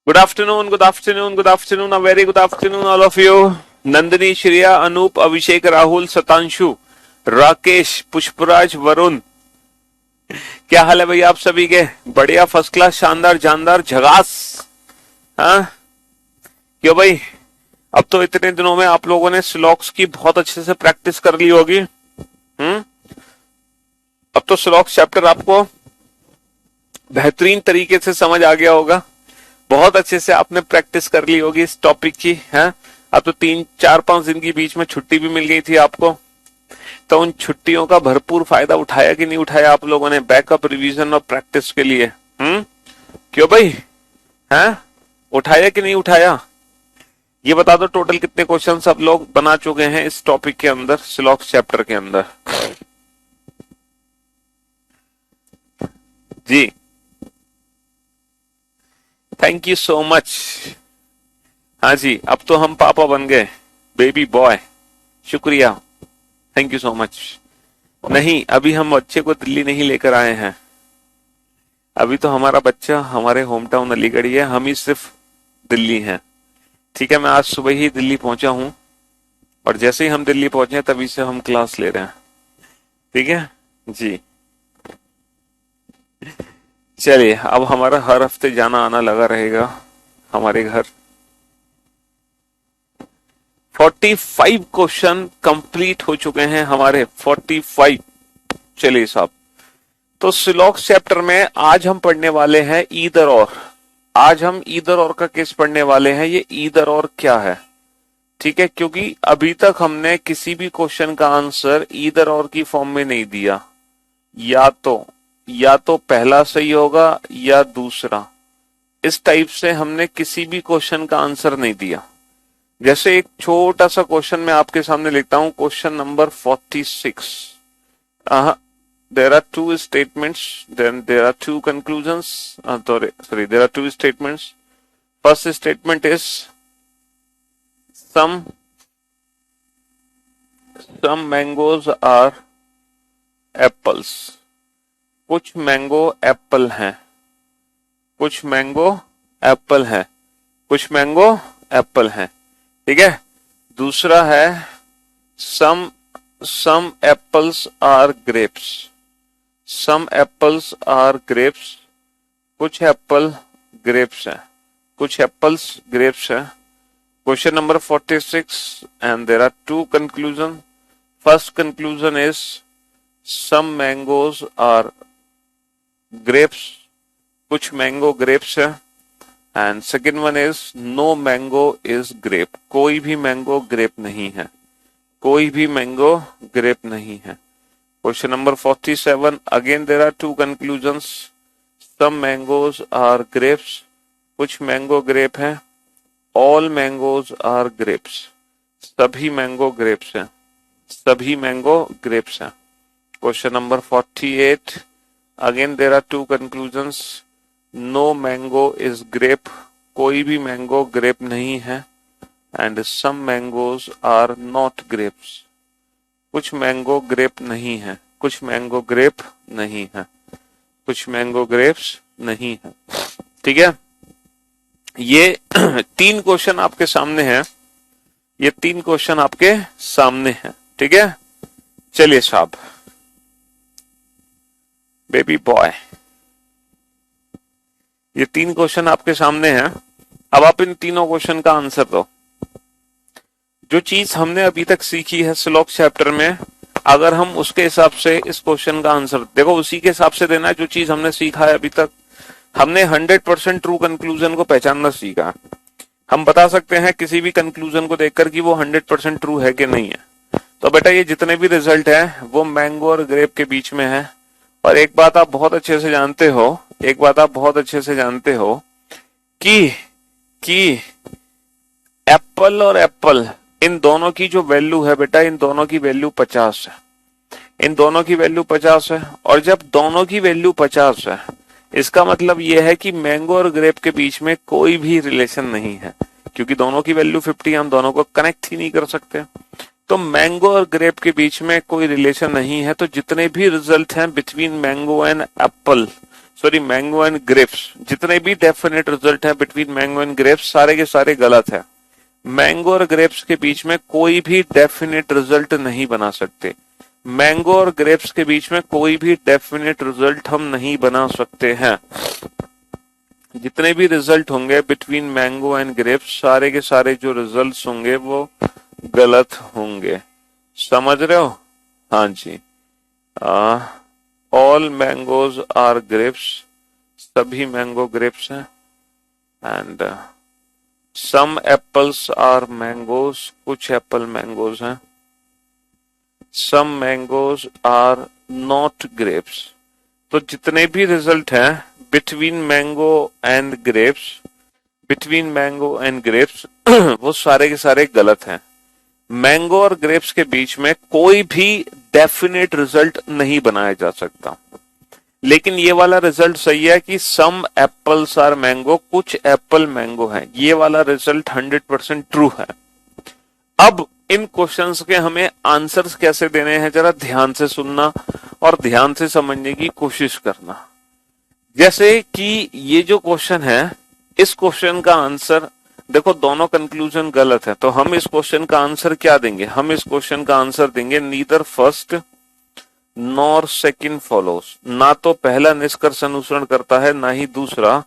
Good afternoon, good afternoon, good afternoon, a very good afternoon, all of you. Nandini, Shreya, Anoop, अभिषेक, राहुल, सतांशु, राकेश, पुष्पराज, वरुण, क्या हाल है भैया आप सभी के? बढ़िया, फर्स्ट क्लास, शानदार, जानदार, झगास। हाँ क्यों भाई, अब तो इतने दिनों में आप लोगों ने स्लॉक्स की बहुत अच्छे से प्रैक्टिस कर ली होगी। अब तो स्लॉक्स चैप्टर आपको बेहतरीन तरीके से समझ आ गया होगा। बहुत अच्छे से आपने प्रैक्टिस कर ली होगी इस टॉपिक की। है अब तो 3-4-5 दिन की बीच में छुट्टी भी मिल गई थी आपको, तो उन छुट्टियों का भरपूर फायदा उठाया कि नहीं उठाया आप लोगों ने बैकअप, रिवीजन और प्रैक्टिस के लिए? क्यों भाई, हैं उठाया कि नहीं उठाया? ये बता दो, टोटल कितने क्वेश्चन सब लोग बना चुके हैं इस टॉपिक के अंदर, स्लॉक्स चैप्टर के अंदर? जी, थैंक यू सो मच। हाँ जी, अब तो हम पापा बन गए, बेबी बॉय। शुक्रिया, थैंक यू सो मच। नहीं, अभी हम बच्चे को दिल्ली नहीं लेकर आए हैं। अभी तो हमारा बच्चा हमारे होम टाउन अलीगढ़ ही है, हम ही सिर्फ दिल्ली हैं। ठीक है, मैं आज सुबह ही दिल्ली पहुंचा हूं और जैसे ही हम दिल्ली पहुंचे तभी से हम क्लास ले रहे हैं। ठीक है जी, चलिए अब हमारा हर हफ्ते जाना आना लगा रहेगा हमारे घर। 45 क्वेश्चन कंप्लीट हो चुके हैं हमारे, 45। चलिए साहब, तो स्लॉक्स चैप्टर में आज हम पढ़ने वाले हैं ईदर और। आज हम ईदर और का केस पढ़ने वाले हैं। ये ईदर और क्या है, ठीक है, क्योंकि अभी तक हमने किसी भी क्वेश्चन का आंसर ईदर और की फॉर्म में नहीं दिया। या तो पहला सही होगा या दूसरा, इस टाइप से हमने किसी भी क्वेश्चन का आंसर नहीं दिया। जैसे एक छोटा सा क्वेश्चन मैं आपके सामने लिखता हूं, question number 46। there are two statements, then there are two conclusions. There are two statements. First statement is some mangoes are apples. कुछ मैंगो एप्पल हैं, कुछ मैंगो एप्पल हैं, कुछ मैंगो एप्पल हैं। ठीक है, दूसरा है some apples are grapes. Some apples are grapes. कुछ एप्पल ग्रेप्स हैं, कुछ एप्पल्स ग्रेप्स हैं। Question number 46 and there are two conclusion. First conclusion is some mangoes are grapes. कुछ मैंगो ग्रेप्स है। And second one is no mango is grape. कोई भी mango grape नहीं है, कोई भी मैंगो ग्रेप नहीं है। Question number 47 again there are two conclusions. Some mangoes are grapes, कुछ मैंगो ग्रेप है। ऑल मैंगोज आर ग्रेप्स, सभी मैंगो ग्रेप्स हैं, सभी मैंगो ग्रेप्स हैं। Question number 48 again there are two conclusions. No mango is grape, कोई भी mango grape नहीं है। And some mangoes are not grapes, कुछ मैंगो ग्रेप नहीं है, कुछ मैंगो ग्रेप नहीं है, कुछ मैंगो ग्रेप्स नहीं है। ठीक है, ये 3 क्वेश्चन आपके सामने हैं, ये 3 क्वेश्चन आपके सामने हैं। ठीक है, चलिए साहब, बेबी बॉय, ये 3 क्वेश्चन आपके सामने हैं। अब आप इन तीनों क्वेश्चन का आंसर दो। जो चीज हमने अभी तक सीखी है स्लॉक्स चैप्टर में, अगर हम उसके हिसाब से इस क्वेश्चन का आंसर देखो, उसी के हिसाब से देना है। जो चीज हमने सीखा है अभी तक, हमने 100% ट्रू कंक्लूजन को पहचानना सीखा। हम बता सकते हैं किसी भी कंक्लूजन को देखकर कि वो 100% ट्रू है कि नहीं है। तो बेटा ये जितने भी रिजल्ट है वो मैंगो और ग्रेप के बीच में है। और एक बात आप बहुत अच्छे से जानते हो, एक बात आप बहुत अच्छे से जानते हो कि एप्पल और एप्पल, इन दोनों की जो वैल्यू है बेटा, इन दोनों की वैल्यू 50 है, इन दोनों की वैल्यू 50 है। और जब दोनों की वैल्यू 50 है, इसका मतलब यह है कि मैंगो और ग्रेप के बीच में कोई भी रिलेशन नहीं है, क्योंकि दोनों की वैल्यू 50, हम दोनों को कनेक्ट ही नहीं कर सकते। तो मैंगो और ग्रेप के बीच में कोई रिलेशन नहीं है। तो जितने भी रिजल्ट हैं between mango and Apple, sorry mango and grapes, जितने भी डेफिनेट रिजल्ट है बिटवीन मैंगो एंड ग्रेप्स सारे के सारे गलत है। मैंगो और ग्रेप्स के बीच में कोई भी डेफिनेट रिजल्ट नहीं बना सकते। मैंगो और ग्रेप्स के बीच में कोई भी डेफिनेट रिजल्ट हम नहीं बना सकते हैं। जितने भी रिजल्ट होंगे बिटवीन मैंगो एंड ग्रेप्स सारे के सारे जो रिजल्ट्स होंगे वो गलत होंगे। समझ रहे हो? हाँ जी। ऑल मैंगोज आर ग्रेप्स, सभी मैंगो ग्रेप्स हैं। And some apples are mangoes, कुछ एप्पल मैंगोज हैं। Some mangoes are not grapes. तो जितने भी रिजल्ट हैं between mango and grapes, between mango and grapes वो सारे के सारे गलत हैं। मैंगो और ग्रेप्स के बीच में कोई भी डेफिनेट रिजल्ट नहीं बनाया जा सकता। लेकिन ये वाला रिजल्ट सही है कि सम एप्पल्स आर मैंगो, कुछ एप्पल मैंगो है। ये वाला रिजल्ट 100% ट्रू है। अब इन क्वेश्चंस के हमें आंसर्स कैसे देने हैं जरा ध्यान से सुनना और ध्यान से समझने की कोशिश करना। जैसे कि ये जो क्वेश्चन है, इस क्वेश्चन का आंसर देखो, दोनों कंक्लूजन गलत है, तो हम इस क्वेश्चन का आंसर क्या देंगे? हम इस क्वेश्चन का आंसर देंगे neither first nor second follows. ना तो पहला निष्कर्ष अनुसरण करता है ना ही दूसरा,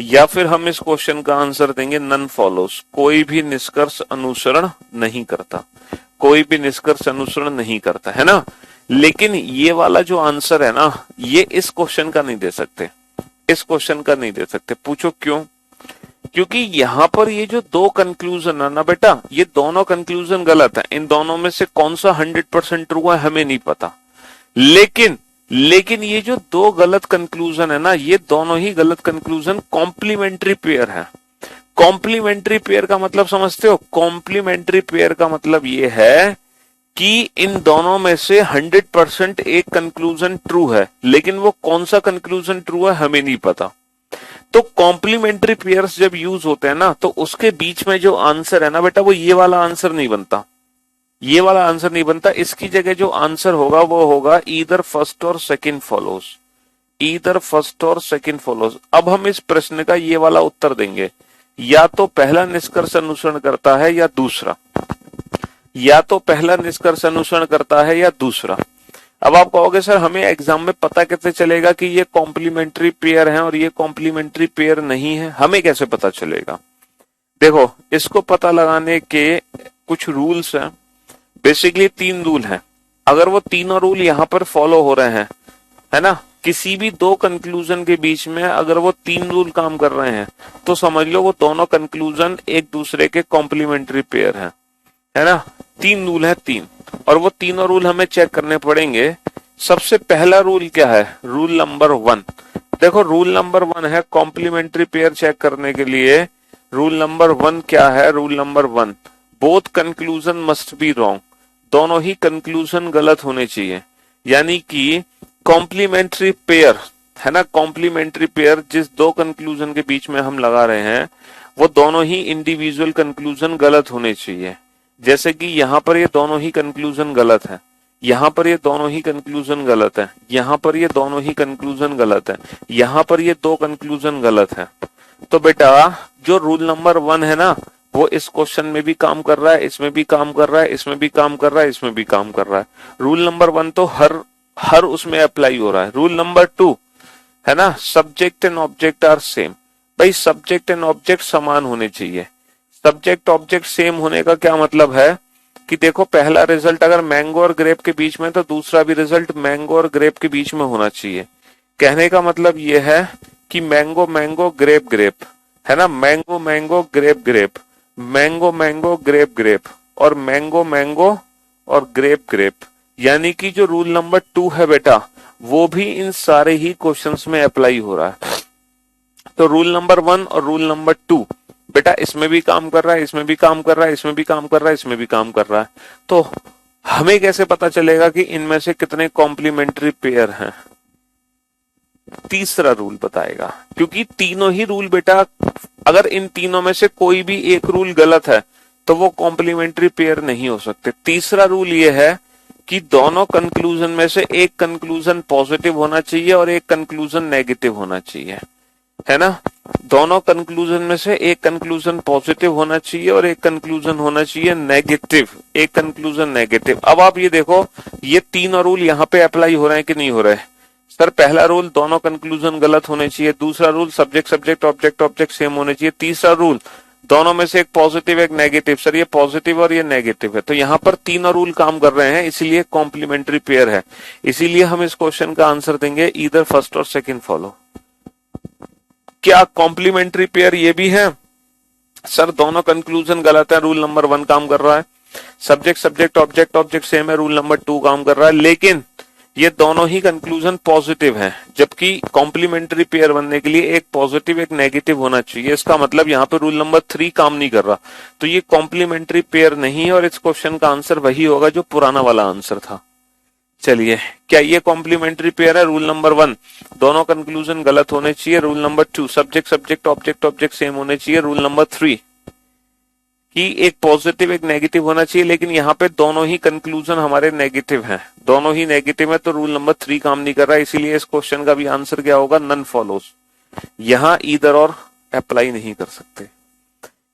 या फिर हम इस क्वेश्चन का आंसर देंगे नन फॉलोज, कोई भी निष्कर्ष अनुसरण नहीं करता, कोई भी निष्कर्ष अनुसरण नहीं करता, है ना। लेकिन ये वाला जो आंसर है ना, ये इस क्वेश्चन का नहीं दे सकते, इस क्वेश्चन का नहीं दे सकते। पूछो क्यों? क्योंकि यहां पर ये जो दो कंक्लूजन है ना बेटा, ये दोनों कंक्लूजन गलत है। इन दोनों में से कौन सा 100% ट्रू है हमें नहीं पता। लेकिन ये जो दो गलत कंक्लूजन है ना, ये दोनों ही गलत कंक्लूजन कॉम्प्लीमेंट्री पेयर है। कॉम्प्लीमेंट्री पेयर का मतलब समझते हो? कॉम्प्लीमेंट्री पेयर का मतलब ये है कि इन दोनों में से 100% एक कंक्लूजन ट्रू है, लेकिन वो कौन सा कंक्लूजन ट्रू है हमें नहीं पता। तो कॉम्प्लीमेंट्री पेयर्स जब यूज होते हैं ना, तो उसके बीच में जो आंसर है ना बेटा, वो ये वाला आंसर नहीं बनता, ये वाला आंसर नहीं बनता। इसकी जगह जो आंसर होगा वो होगा ईदर फर्स्ट और सेकंड फॉलोज, ईदर फर्स्ट और सेकंड फॉलोज। अब हम इस प्रश्न का ये वाला उत्तर देंगे, या तो पहला निष्कर्ष अनुसरण करता है या दूसरा, या तो पहला निष्कर्ष अनुसरण करता है या दूसरा। अब आप कहोगे सर हमें एग्जाम में पता कैसे चलेगा कि ये कॉम्प्लीमेंट्री पेयर है और ये कॉम्प्लीमेंट्री पेयर नहीं है? हमें कैसे पता चलेगा? देखो, इसको पता लगाने के कुछ रूल्स हैं। बेसिकली 3 रूल हैं। अगर वो तीनों रूल यहाँ पर फॉलो हो रहे हैं, है ना, किसी भी दो कंक्लूजन के बीच में अगर वो 3 रूल काम कर रहे हैं, तो समझ लो वो दोनों कंक्लूजन एक दूसरे के कॉम्प्लीमेंट्री पेयर हैं, है ना। 3 रूल है, 3, और वो तीनों रूल हमें चेक करने पड़ेंगे। सबसे पहला रूल क्या है? Rule number 1। देखो, रूल नंबर 1 है कॉम्प्लीमेंट्री पेयर चेक करने के लिए। रूल नंबर 1 क्या है? Rule number 1, both conclusion must be wrong, दोनों ही कंक्लूजन गलत होने चाहिए। यानी कि कॉम्प्लीमेंट्री पेयर, है ना, कॉम्प्लीमेंट्री पेयर जिस दो कंक्लूजन के बीच में हम लगा रहे हैं, वो दोनों ही इंडिविजुअल कंक्लूजन गलत होने चाहिए। जैसे कि यहाँ पर ये दोनों ही कंक्लूजन गलत है, यहाँ पर ये दोनों ही कंक्लूजन गलत है, यहाँ पर ये दोनों ही कंक्लूजन गलत है, यहाँ पर ये 2 कंक्लूजन गलत है। तो बेटा जो रूल नंबर 1 है ना, वो इस क्वेश्चन में भी काम कर रहा है, इसमें भी काम कर रहा है, इसमें भी काम कर रहा है, इसमें भी काम कर रहा है। रूल नंबर 1 तो हर उसमें अप्लाई हो रहा है। रूल नंबर 2 है ना, subject and object are same. भाई सब्जेक्ट एंड ऑब्जेक्ट समान होने चाहिए। सब्जेक्ट ऑब्जेक्ट सेम होने का क्या मतलब है कि देखो, पहला रिजल्ट अगर मैंगो और ग्रेप के बीच में, तो दूसरा भी रिजल्ट मैंगो और ग्रेप के बीच में होना चाहिए। कहने का मतलब ये है कि मैंगो मैंगो ग्रेप ग्रेप, है ना, mango mango grape grape, mango mango grape grape, और मैंगो मैंगो और ग्रेप ग्रेप। यानी कि जो रूल नंबर 2 है बेटा, वो भी इन सारे ही क्वेश्चंस में अप्लाई हो रहा है। तो रूल नंबर 1 और रूल नंबर 2 बेटा इसमें भी काम कर रहा है, इसमें भी काम कर रहा है, इसमें भी काम कर रहा है, इसमें भी काम कर रहा है। तो हमें कैसे पता चलेगा कि इनमें से कितने कॉम्प्लीमेंट्री पेयर हैं? तीसरा रूल बताएगा, क्योंकि तीनों ही रूल बेटा, अगर इन तीनों में से कोई भी एक रूल गलत है तो वो कॉम्प्लीमेंट्री पेयर नहीं हो सकते। तीसरा रूल ये है कि दोनों कंक्लूजन में से एक कंक्लूजन पॉजिटिव होना चाहिए और एक कंक्लूजन नेगेटिव होना चाहिए, है ना। दोनों कंक्लूजन में से एक कंक्लूजन पॉजिटिव होना चाहिए और एक कंक्लूजन होना चाहिए नेगेटिव, एक कंक्लूजन नेगेटिव। अब आप ये देखो, ये तीनों रूल यहाँ पे अप्लाई हो रहे हैं कि नहीं हो रहे हैं? सर पहला रूल दोनों कंक्लूजन गलत होने चाहिए, दूसरा rule subject subject object object same होने चाहिए, तीसरा रूल दोनों में से एक पॉजिटिव एक नेगेटिव। सर ये पॉजिटिव और ये नेगेटिव है, तो यहाँ पर तीनों रूल काम कर रहे हैं, इसीलिए कॉम्प्लीमेंट्री पेयर है। इसीलिए हम इस क्वेश्चन का आंसर देंगे ईदर फर्स्ट और सेकंड फॉलो। क्या कॉम्प्लीमेंट्री पेयर ये भी है? सर दोनों कंक्लूजन गलत है, रूल नंबर 1 काम कर रहा है। Subject subject object object same है, रूल नंबर 2 काम कर रहा है। लेकिन ये दोनों ही कंक्लूजन पॉजिटिव हैं, जबकि कॉम्प्लीमेंट्री पेयर बनने के लिए एक पॉजिटिव एक नेगेटिव होना चाहिए। इसका मतलब यहाँ पे रूल नंबर 3 काम नहीं कर रहा, तो ये कॉम्प्लीमेंट्री पेयर नहीं है और इस क्वेश्चन का आंसर वही होगा जो पुराना वाला आंसर था। चलिए, क्या ये कॉम्प्लीमेंट्री पेयर है? रूल नंबर 1 दोनों कंक्लूजन गलत होने चाहिए, rule number 2 subject subject object object same होने चाहिए, रूल नंबर 3 कि एक पॉजिटिव एक नेगेटिव होना चाहिए। लेकिन यहाँ पे दोनों ही कंक्लूजन हमारे नेगेटिव हैं, दोनों ही नेगेटिव है, तो रूल नंबर 3 काम नहीं कर रहा है। इसीलिए इस क्वेश्चन का भी आंसर क्या होगा? None follows. यहाँ ईदर और अप्लाई नहीं कर सकते।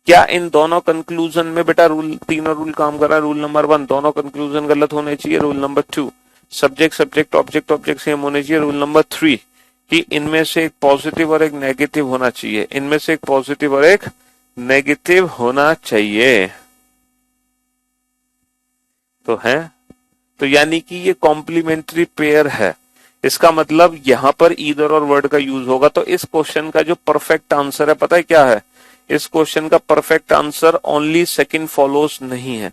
क्या इन दोनों कंक्लूजन में बेटा तीनों रूल काम कर रहा है? रूल नंबर 1 दोनों कंक्लूजन गलत होने चाहिए, rule number 2 subject subject object object same होने चाहिए, रूल नंबर 3 कि इनमें से एक पॉजिटिव और एक नेगेटिव होना चाहिए, इनमें से एक पॉजिटिव और एक नेगेटिव होना चाहिए। तो है, तो यानी कि ये कॉम्प्लीमेंट्री पेयर है। इसका मतलब यहां पर ईदर और वर्ड का यूज होगा। तो इस क्वेश्चन का जो परफेक्ट आंसर है पता है क्या है? इस क्वेश्चन का perfect answer only second follows नहीं है।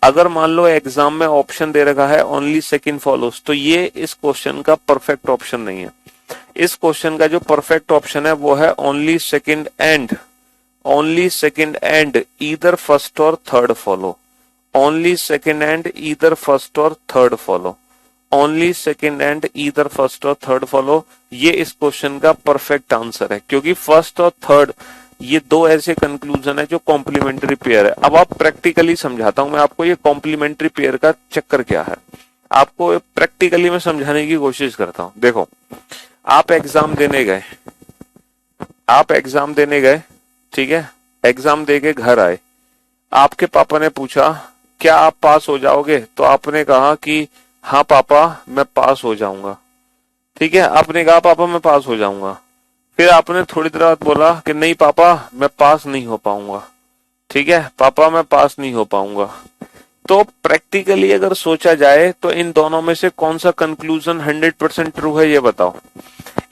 अगर मान लो एग्जाम में ऑप्शन दे रखा है ओनली सेकंड फॉलोज, तो ये इस क्वेश्चन का परफेक्ट ऑप्शन नहीं है। इस क्वेश्चन का जो परफेक्ट ऑप्शन है वो है only second and, either second and either first और third follow, only second and either first और third follow, only second and either first और थर्ड फॉलो। ये इस क्वेश्चन का परफेक्ट आंसर है, क्योंकि फर्स्ट और थर्ड ये दो ऐसे कंक्लूजन है जो कॉम्प्लीमेंट्री पेयर है। अब आप प्रैक्टिकली समझाता हूं मैं आपको, ये कॉम्प्लीमेंट्री पेयर का चक्कर क्या है, आपको प्रैक्टिकली मैं समझाने की कोशिश करता हूं। देखो, आप एग्जाम देने गए, आप एग्जाम देने गए, ठीक है, एग्जाम देके घर आए, आपके पापा ने पूछा क्या आप पास हो जाओगे? तो आपने कहा कि हाँ पापा मैं पास हो जाऊंगा, ठीक है, आपने कहा पापा मैं पास हो जाऊंगा। फिर आपने थोड़ी देर बाद बोला कि नहीं पापा मैं पास नहीं हो पाऊंगा, ठीक है, पापा मैं पास नहीं हो पाऊंगा। तो प्रैक्टिकली अगर सोचा जाए तो इन दोनों में से कौन सा कंक्लूजन 100% ट्रू है, ये बताओ।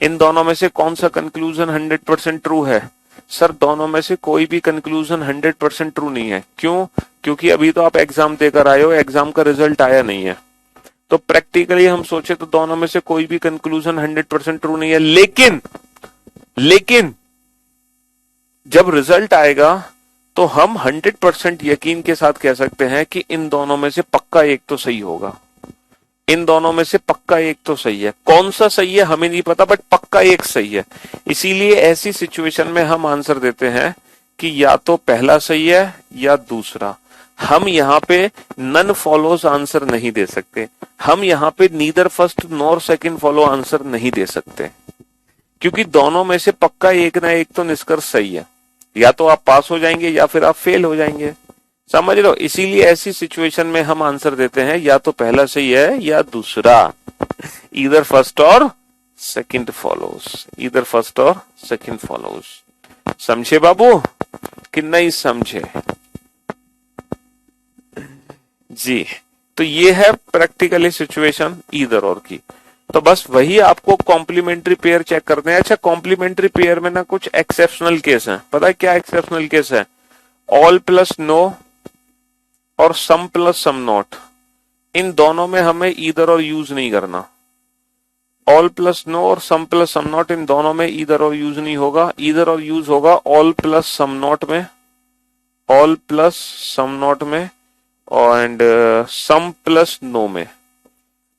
इन दोनों में से कौन सा कंक्लूजन 100% ट्रू है? सर दोनों में से कोई भी कंक्लूजन 100% ट्रू नहीं है। क्यों? क्योंकि अभी तो आप एग्जाम देकर आए हो, एग्जाम का रिजल्ट आया नहीं है। तो प्रैक्टिकली हम सोचे तो दोनों में से कोई भी कंक्लूजन 100% ट्रू नहीं है। लेकिन जब रिजल्ट आएगा तो हम 100% यकीन के साथ कह सकते हैं कि इन दोनों में से पक्का एक तो सही होगा, इन दोनों में से पक्का एक तो सही है। कौन सा सही है हमें नहीं पता, बट पक्का एक सही है। इसीलिए ऐसी सिचुएशन में हम आंसर देते हैं कि या तो पहला सही है या दूसरा। हम यहाँ पे नन फॉलोज आंसर नहीं दे सकते, हम यहाँ पे neither first nor second follow answer नहीं दे सकते, क्योंकि दोनों में से पक्का एक ना एक तो निष्कर्ष सही है। या तो आप पास हो जाएंगे या फिर आप फेल हो जाएंगे, समझ लो। इसीलिए ऐसी सिचुएशन में हम आंसर देते हैं या तो पहला सही है या दूसरा, ईदर फर्स्ट और सेकंड फॉलोज, ईदर फर्स्ट और सेकंड फॉलोज। समझे बाबू कि नहीं समझे? जी, तो ये है प्रैक्टिकली सिचुएशन ईदर और की। तो बस वही आपको कॉम्प्लीमेंट्री पेयर चेक करते हैं। अच्छा, कॉम्प्लीमेंट्री पेयर में ना कुछ एक्सेप्शनल केस हैं, पता है क्या एक्सेप्शनल केस है? ऑल प्लस नो और सम प्लस सम नॉट, इन दोनों में हमें ईदर और यूज नहीं करना। ऑल प्लस नो और सम प्लस सम नॉट, इन दोनों में ईदर और यूज नहीं होगा। ईदर और यूज होगा ऑल प्लस सम नॉट में, ऑल प्लस सम नॉट में एंड सम प्लस नो में।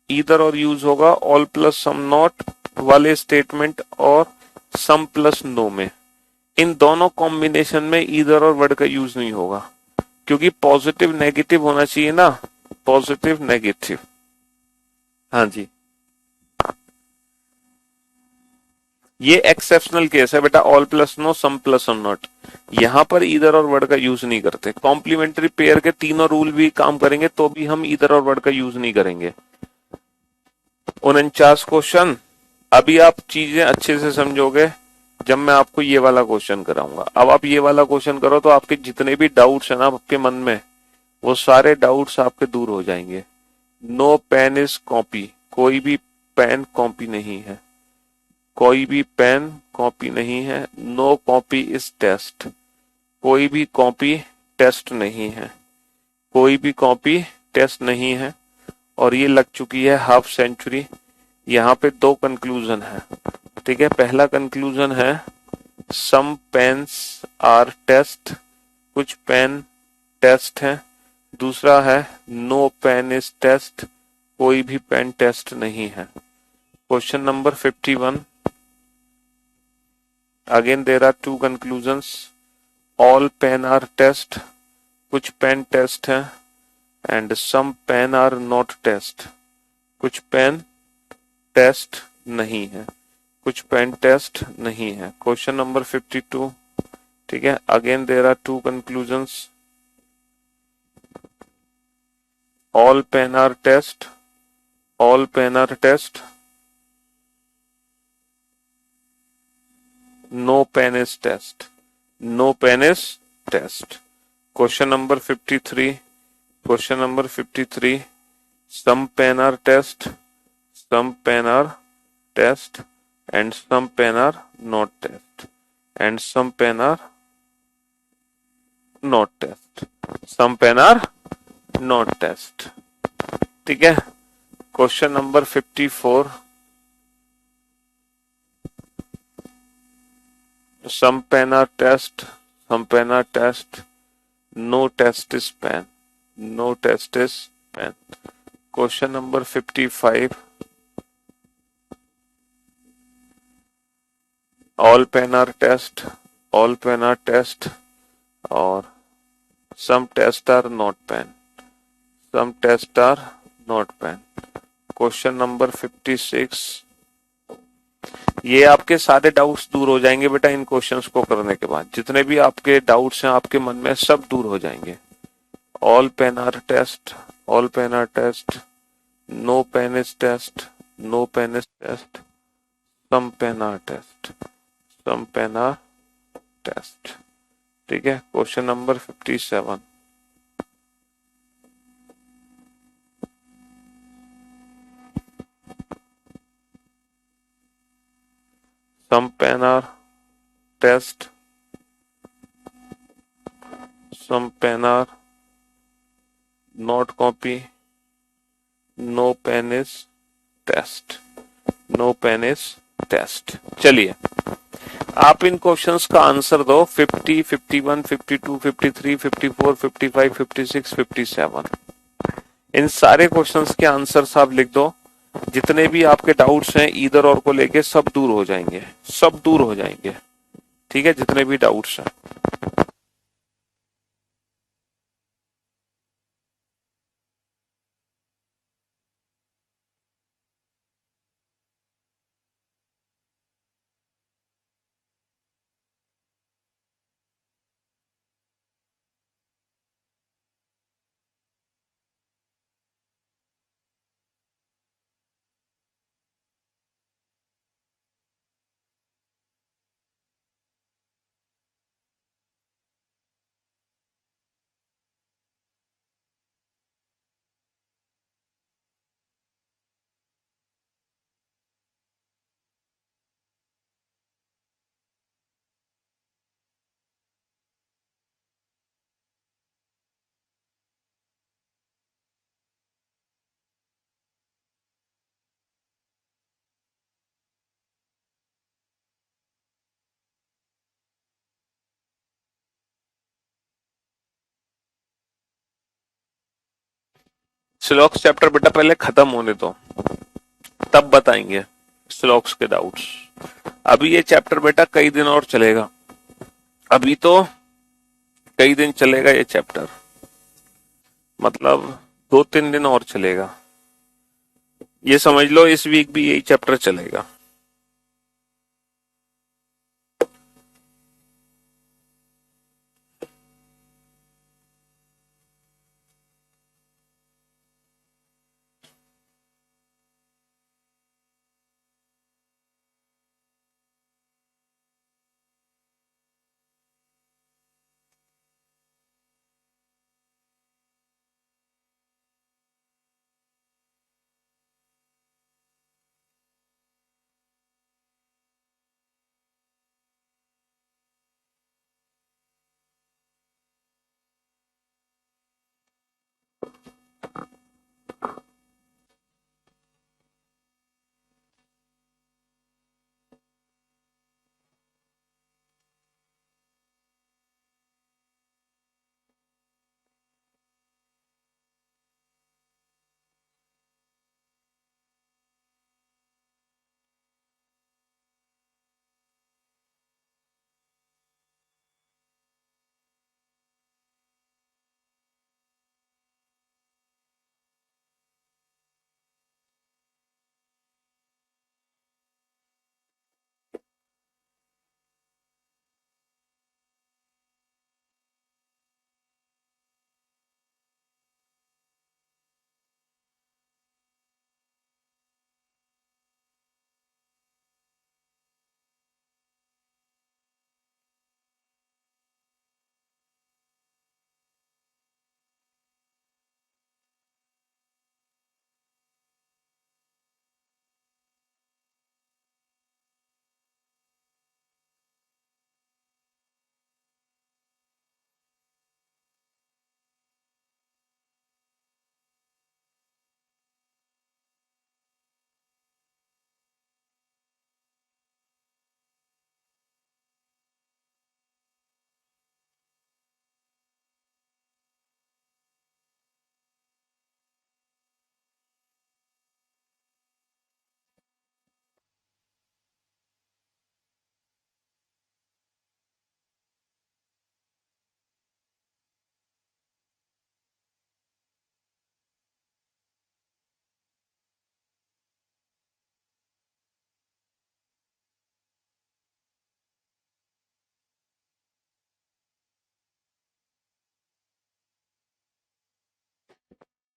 ईदर और यूज होगा ऑल प्लस सम नॉट वाले स्टेटमेंट और सम प्लस नो में। इन दोनों कॉम्बिनेशन में ईदर और वर्ड का यूज नहीं होगा, क्योंकि पॉजिटिव नेगेटिव होना चाहिए ना, पॉजिटिव नेगेटिव। हाँ जी, ये एक्सेप्शनल केस है बेटा, ऑल प्लस नो, सम प्लस और नॉट। यहां पर इधर और वर्ड का यूज नहीं करते। कॉम्प्लीमेंट्री पेयर के तीनों रूल भी काम करेंगे तो भी हम इधर और वर्ड का यूज नहीं करेंगे। 49 क्वेश्चन। अभी आप चीजें अच्छे से समझोगे जब मैं आपको ये वाला क्वेश्चन कराऊंगा। अब आप ये वाला क्वेश्चन करो तो आपके जितने भी डाउट्स है ना आपके मन में, वो सारे डाउट्स आपके दूर हो जाएंगे। नो पेन इज कॉपी, कोई भी पेन कॉपी नहीं है, कोई भी पेन कॉपी नहीं है। नो कॉपी इज टेस्ट, कोई भी कॉपी टेस्ट नहीं है, कोई भी कॉपी टेस्ट नहीं है। और ये लग चुकी है हाफ सेंचुरी। यहाँ पे दो कंक्लूजन है, ठीक है। पहला कंक्लूजन है सम पेन्स आर टेस्ट, कुछ पेन टेस्ट है। दूसरा है नो पेन इज टेस्ट, कोई भी पेन टेस्ट नहीं है। Question number 51, again there are two conclusions. All pen are test, कुछ पेन टेस्ट है। And some pen are not test, कुछ पेन टेस्ट नहीं है, कुछ पेन टेस्ट नहीं है। क्वेश्चन नंबर 52, ठीक है। Again there are two conclusions. All pen are test, all pen are test, no pen is test, no pen is test. Question number 53, question number 53, some pen are test, some pen are test and some pen are not test, and some pen are not test, some pen are not test, ठीक है। Question number 54, some pen are test, some pen are test, no test is pen, no test is pen। Question number 55, all pen are test, all pen are test, और some test are not pen, some test are not pen। Question number 56, ये आपके सारे doubts दूर हो जाएंगे बेटा इन questions को करने के बाद। जितने भी आपके डाउट्स हैं आपके मन में सब दूर हो जाएंगे। All pen are test, all pen are test, no pen is test, no pen is test, some pen are test, some pen are test, ठीक है। Question number 57, some pen are test, some pen are not copy, no pen is test, no pen is test। चलिए आप इन questions का answer दो। 50, 51, 52, 53, 54, 55, 56, 57, इन सारे questions के answers आप लिख दो। जितने भी आपके डाउट्स हैं इधर और को लेके सब दूर हो जाएंगे, सब दूर हो जाएंगे, ठीक है। जितने भी डाउट्स हैं श्लोक्स चैप्टर बेटा पहले खत्म होने दो, तब बताएंगे श्लोक्स के डाउट्स। अभी ये चैप्टर बेटा कई दिन और चलेगा, अभी तो कई दिन चलेगा ये चैप्टर, मतलब 2-3 दिन और चलेगा। ये समझ लो इस वीक भी यही चैप्टर चलेगा।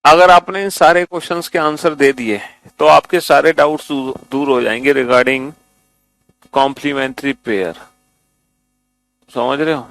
अगर आपने इन सारे क्वेश्चंस के आंसर दे दिए तो आपके सारे डाउट्स दूर हो जाएंगे रिगार्डिंग कॉम्प्लीमेंट्री पेयर। समझ रहे हो?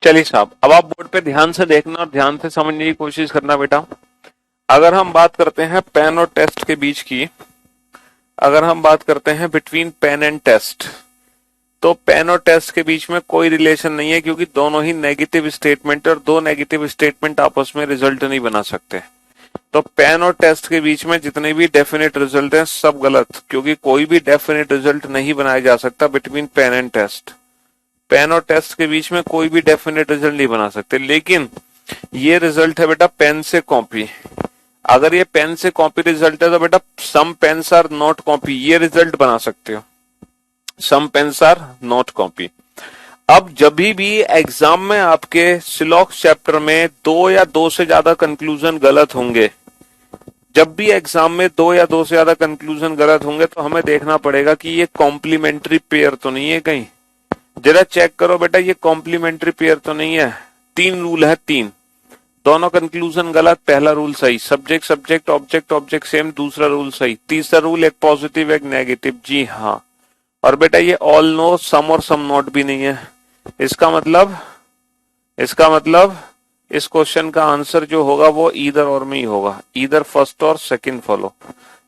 चलिए साहब, अब आप बोर्ड पे ध्यान से देखना और ध्यान से समझने की कोशिश करना बेटा। अगर हम बात करते हैं पेन और टेस्ट के बीच की, अगर हम बात करते हैं बिटवीन पेन एंड टेस्ट, तो पेन और टेस्ट के बीच में कोई रिलेशन नहीं है, क्योंकि दोनों ही नेगेटिव स्टेटमेंट, और दो नेगेटिव स्टेटमेंट आपस में रिजल्ट नहीं बना सकते। तो पेन और टेस्ट के बीच में जितने भी डेफिनेट रिजल्ट हैं सब गलत, क्योंकि कोई भी डेफिनेट रिजल्ट नहीं बनाया जा सकता between pen and test. Pen और टेस्ट के बीच में कोई भी डेफिनेट रिजल्ट नहीं बना सकते। लेकिन ये रिजल्ट है बेटा पेन से कॉपी। अगर ये पेन से कॉपी रिजल्ट है तो बेटा सम पेन्स आर नॉट कॉपी, ये रिजल्ट बना सकते हो। सम पेन्स आर नॉट कॉपी। अब जब भी एग्जाम में आपके सिलॉक्स चैप्टर में दो या दो से ज्यादा कंक्लूजन गलत होंगे, जब भी एग्जाम में दो या दो से ज्यादा कंक्लूजन गलत होंगे, तो हमें देखना पड़ेगा कि ये कॉम्प्लीमेंट्री पेयर तो नहीं है कहीं। जरा चेक करो बेटा, ये कॉम्प्लीमेंट्री पेयर तो नहीं है। तीन रूल है, तीन। दोनों कंक्लूजन गलत, पहला रूल सही। Subject subject object object same, दूसरा रूल सही। तीसरा रूल एक पॉजिटिव एक नेगेटिव, जी हाँ। और बेटा ये ऑल नो सम और सम नॉट भी नहीं है। इसका मतलब इस क्वेश्चन का आंसर जो होगा वो ईदर और में ही होगा, ईदर फर्स्ट और सेकंड फॉलो,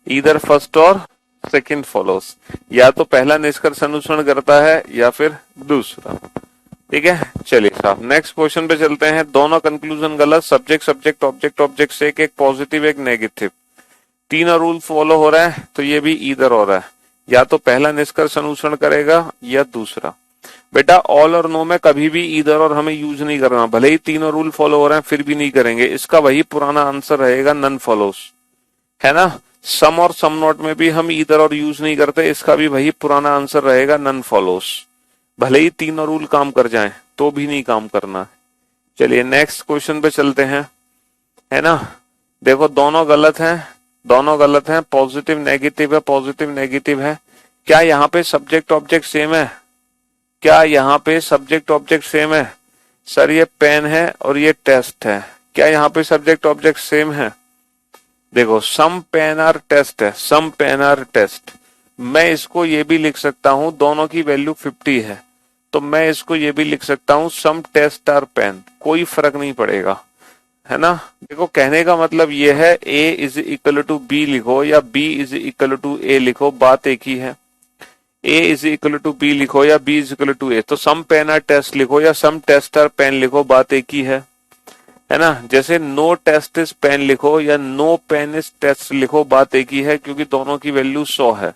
ईदर फर्स्ट और सेकंड फॉलोस। या तो पहला निष्कर्ष अनुसरण करता है या फिर दूसरा। ठीक है, चलिए साहब नेक्स्ट क्वेश्चन पे चलते हैं। दोनों कंक्लूजन गलत, सब्जेक्ट सब्जेक्ट ऑब्जेक्ट ऑब्जेक्ट से एक पॉजिटिव एक नेगेटिव, तीनों रूल फॉलो हो रहा है, तो ये भी ईदर हो रहा है, या तो पहला निष्कर्ष अनुसरण करेगा या दूसरा। बेटा ऑल और नो में कभी भी ईदर और हमें यूज नहीं करना, भले ही तीनों रूल फॉलो हो रहे हैं फिर भी नहीं करेंगे। इसका वही पुराना आंसर रहेगा, नन फॉलोस, है ना। सम और सम नॉट में भी हम ईदर और यूज नहीं करते, इसका भी वही पुराना आंसर रहेगा, नन फॉलोस। भले ही तीनों रूल काम कर जाएं तो भी नहीं काम करना है। चलिए नेक्स्ट क्वेश्चन पे चलते हैं, है ना। देखो दोनों गलत हैं, दोनों गलत हैं, पॉजिटिव नेगेटिव है, पॉजिटिव नेगेटिव है। क्या यहाँ पे सब्जेक्ट ऑब्जेक्ट सेम है? क्या यहाँ पे सब्जेक्ट ऑब्जेक्ट सेम है? सर ये पेन है और ये टेस्ट है, क्या यहाँ पे सब्जेक्ट ऑब्जेक्ट सेम है? देखो सम पेन आर टेस्ट है, सम पेन आर टेस्ट। मैं इसको ये भी लिख सकता हूं, दोनों की वैल्यू 50 है, तो मैं इसको ये भी लिख सकता हूं सम टेस्ट आर पेन, कोई फर्क नहीं पड़ेगा, है ना। देखो कहने का मतलब ये है A is equal to B लिखो या B is equal to A लिखो, बात एक ही है। A is equal to B लिखो या B is equal to A, तो सम पेन आर टेस्ट लिखो या सम टेस्ट आर पेन लिखो, बात एक ही है ना। जैसे नो टेस्ट इज पेन लिखो या नो पेन इज टेस्ट लिखो, बात एक ही है, क्योंकि दोनों की वैल्यू 100 है,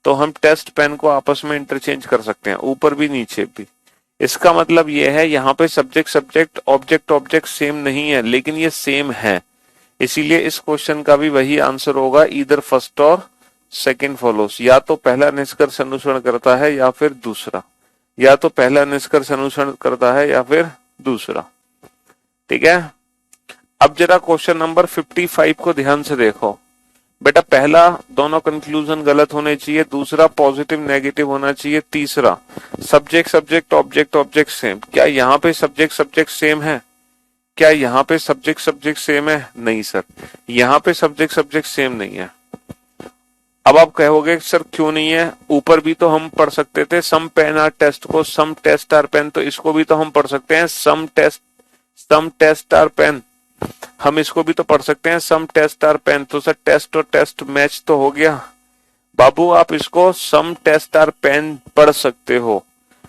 तो हम टेस्ट पेन को आपस में इंटरचेंज कर सकते हैं, ऊपर भी नीचे भी। इसका मतलब ये है यहाँ पे subject subject object object same नहीं है, लेकिन ये सेम है, इसीलिए इस क्वेश्चन का भी वही आंसर होगा, ईदर फर्स्ट और सेकंड फॉलोस। या तो पहला निष्कर्ष अनुसरण करता है या फिर दूसरा, या तो पहला निष्कर्ष अनुसरण करता है या फिर दूसरा। ठीक है, अब जरा क्वेश्चन नंबर 55 को ध्यान से देखो। बेटा पहला दोनों कंक्लूजन गलत होने चाहिए, दूसरा पॉजिटिव नेगेटिव होना चाहिए, तीसरा subject subject object object same. क्या यहाँ पे सब्जेक्ट सब्जेक्ट सेम है? क्या यहाँ पे सब्जेक्ट सब्जेक्ट सेम है? नहीं सर, यहाँ पे सब्जेक्ट सब्जेक्ट सेम नहीं है। अब आप कहोगे सर क्यों नहीं है? ऊपर भी तो हम पढ़ सकते थे सम पेन आर टेस्ट को, सम टेस्ट आर पेन, तो इसको भी तो हम पढ़ सकते हैं सम टेस्ट आर पेन, हम इसको भी तो पढ़ सकते हैं सम टेस्ट आर पेन। तो सर टेस्ट और टेस्ट मैच तो हो गया। बाबू आप इसको सम टेस्ट आर पेन पढ़ सकते हो,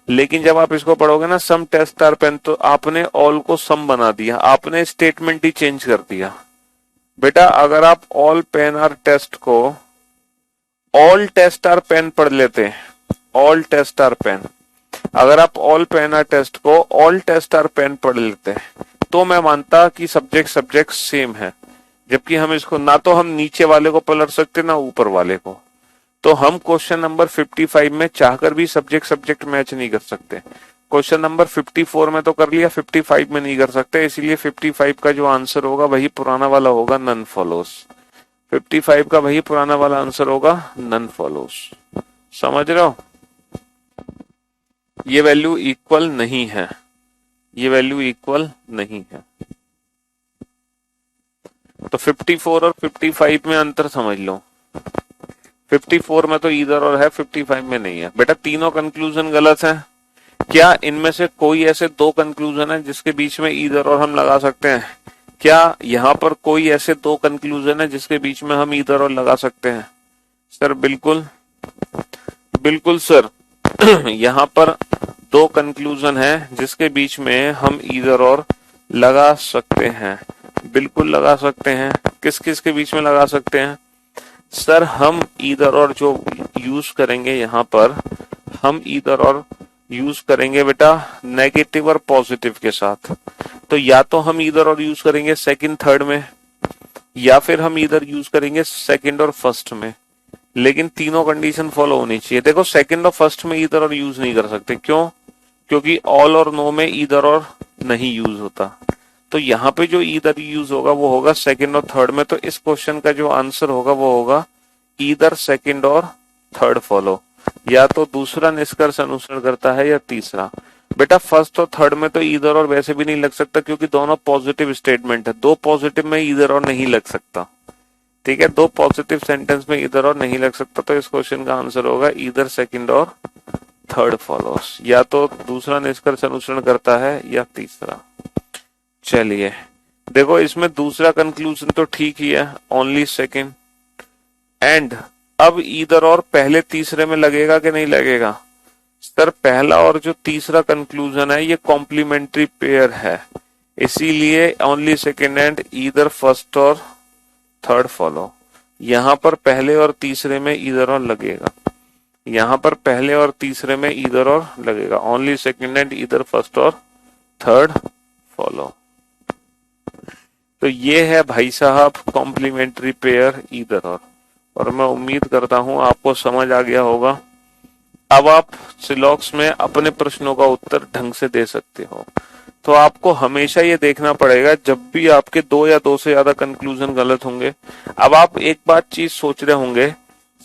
लेकिन जब आप इसको पढ़ोगे ना सम टेस्ट आर पेन, तो आपने ऑल को सम बना दिया, आपने स्टेटमेंट ही चेंज कर दिया। बेटा अगर आप ऑल पेन आर टेस्ट को ऑल टेस्ट आर पेन पढ़ लेते, ऑल टेस्ट आर पेन, अगर आप ऑल पेन आर टेस्ट को ऑल टेस्ट आर पेन पढ़ लेते तो मैं मानता कि सब्जेक्ट सब्जेक्ट सेम है, जबकि हम इसको ना तो हम नीचे वाले को पलट सकते ना ऊपर वाले को, तो हम क्वेश्चन नंबर 55 में चाहकर भी सब्जेक्ट सब्जेक्ट मैच नहीं कर सकते। क्वेश्चन नंबर 54 में तो कर लिया, 55 में नहीं कर सकते, इसीलिए 55 का जो आंसर होगा वही पुराना वाला होगा, नन फॉलोस। 55 का वही पुराना वाला आंसर होगा, नन फॉलोस। समझ रहे हो? ये वैल्यू इक्वल नहीं है, ये वैल्यू इक्वल नहीं है। तो 54 और 55 में अंतर समझ लो। 54 में तो इधर और है, 55 में नहीं है। बेटा तीनों कंक्लूजन गलत हैं। क्या इनमें से कोई ऐसे दो कंक्लूजन है जिसके बीच में इधर और हम लगा सकते हैं? क्या यहाँ पर कोई ऐसे दो कंक्लूजन है जिसके बीच में हम इधर और लगा सकते हैं? सर बिल्कुल बिल्कुल सर यहाँ पर दो कंक्लूजन है जिसके बीच में हम इधर और लगा सकते हैं, बिल्कुल लगा सकते हैं। किस किस के बीच में लगा सकते हैं? सर हम इधर और जो यूज करेंगे, यहाँ पर हम इधर और यूज करेंगे बेटा नेगेटिव और पॉजिटिव के साथ। तो या तो हम इधर और यूज करेंगे सेकंड थर्ड में, या फिर हम इधर यूज करेंगे सेकंड और फर्स्ट में, लेकिन तीनों कंडीशन फॉलो होनी चाहिए। देखो सेकंड और फर्स्ट में इधर और यूज नहीं कर सकते, क्यों? क्योंकि ऑल और नो में इधर और नहीं यूज होता। तो यहाँ पे जो इधर यूज होगा वो होगा सेकंड और थर्ड में। तो इस क्वेश्चन का जो आंसर होगा वो होगा इधर सेकंड और थर्ड फॉलो, या तो दूसरा निष्कर्ष अनुसरण करता है या तीसरा। बेटा फर्स्ट और थर्ड में तो ईदर और वैसे भी नहीं लग सकता, क्योंकि दोनों पॉजिटिव स्टेटमेंट है। दो पॉजिटिव में ईदर और नहीं लग सकता। ठीक है, दो पॉजिटिव सेंटेंस में ईदर और नहीं लग सकता, तो इस क्वेश्चन का आंसर होगा ईदर सेकंड और थर्ड फॉलोस। या तो दूसरा निष्कर्ष अनुसरण करता है या तीसरा। चलिए देखो, इसमें दूसरा कंक्लूजन तो ठीक ही है, ओनली सेकंड। एंड अब ईदर और पहले तीसरे में लगेगा कि नहीं लगेगा? सर पहला और जो तीसरा कंक्लूजन है ये कॉम्प्लीमेंट्री पेयर है, इसीलिए only second and either first और थर्ड फॉलो। यहां पर पहले और तीसरे में ईदर और लगेगा, यहां पर पहले और तीसरे में ईदर और लगेगा, only second and either first और थर्ड फॉलो। तो ये है भाई साहब कॉम्प्लीमेंट्री पेयर ईदर और मैं उम्मीद करता हूं आपको समझ आ गया होगा। अब आप सिलॉक्स में अपने प्रश्नों का उत्तर ढंग से दे सकते हो। तो आपको हमेशा ये देखना पड़ेगा, जब भी आपके दो या दो से ज्यादा कंक्लूजन गलत होंगे। अब आप एक बात चीज सोच रहे होंगे,